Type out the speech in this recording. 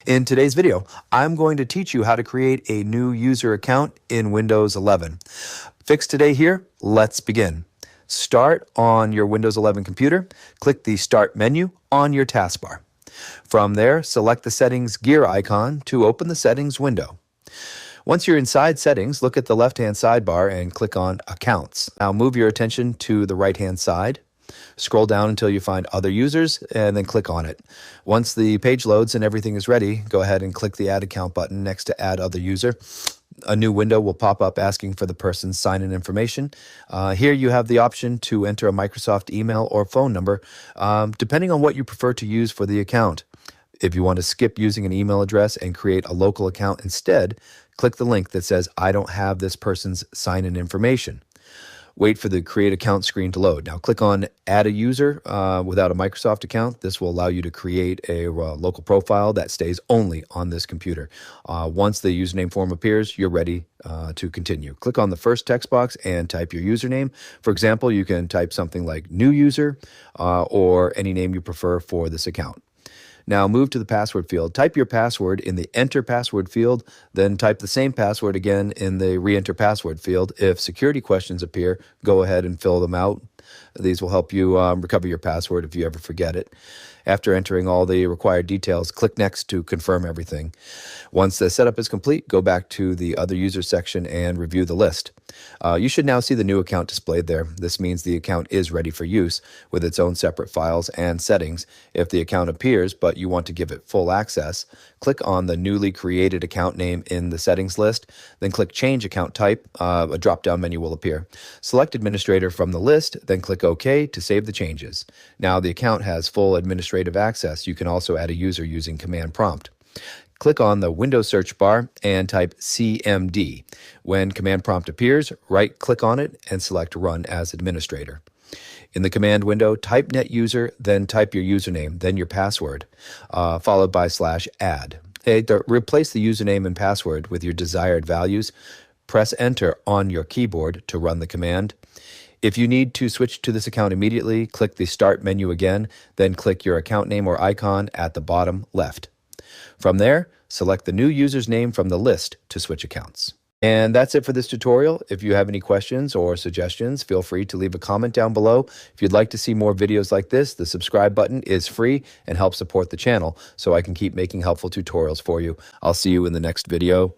In today's video, I'm going to teach you how to create a new user account in Windows 11. Fix today here, let's begin. Start on your Windows 11 computer, click the Start menu on your taskbar. From there, select the Settings gear icon to open the Settings window. Once you're inside Settings, look at the left-hand sidebar and click on Accounts. Now move your attention to the right-hand side. Scroll down until you find Other Users and then click on it. Once the page loads and everything is ready, go ahead and click the Add Account button next to Add Other User. A new window will pop up asking for the person's sign-in information. Here you have the option to enter a Microsoft email or phone number, depending on what you prefer to use for the account. If you want to skip using an email address and create a local account instead, click the link that says, I don't have this person's sign-in information. Wait for the Create Account screen to load. Now click on Add a User without a Microsoft account. This will allow you to create a local profile that stays only on this computer. Once the username form appears, you're ready to continue. Click on the first text box and type your username. For example, you can type something like new user or any name you prefer for this account. Now move to the password field. Type your password in the Enter Password field, then type the same password again in the Re-enter Password field. If security questions appear, go ahead and fill them out. These will help you recover your password if you ever forget it. After entering all the required details, click Next to confirm everything. Once the setup is complete, go back to the Other Users section and review the list. You should now see the new account displayed there. This means the account is ready for use with its own separate files and settings. If the account appears but you want to give it full access, click on the newly created account name in the settings list, then click Change Account Type. A drop-down menu will appear. Select Administrator from the list, then click OK to save the changes. Now the account has full administrative access. You can also add a user using Command Prompt. Click on the Windows search bar and type CMD. When Command Prompt appears, right-click on it and select Run as Administrator. In the command window, type NetUser, then type your username, then your password, followed by /add. Replace the username and password with your desired values. Press Enter on your keyboard to run the command. If you need to switch to this account immediately, click the Start menu again, then click your account name or icon at the bottom left. From there, select the new user's name from the list to switch accounts. And that's it for this tutorial. If you have any questions or suggestions, feel free to leave a comment down below. If you'd like to see more videos like this, the subscribe button is free and helps support the channel so I can keep making helpful tutorials for you. I'll see you in the next video.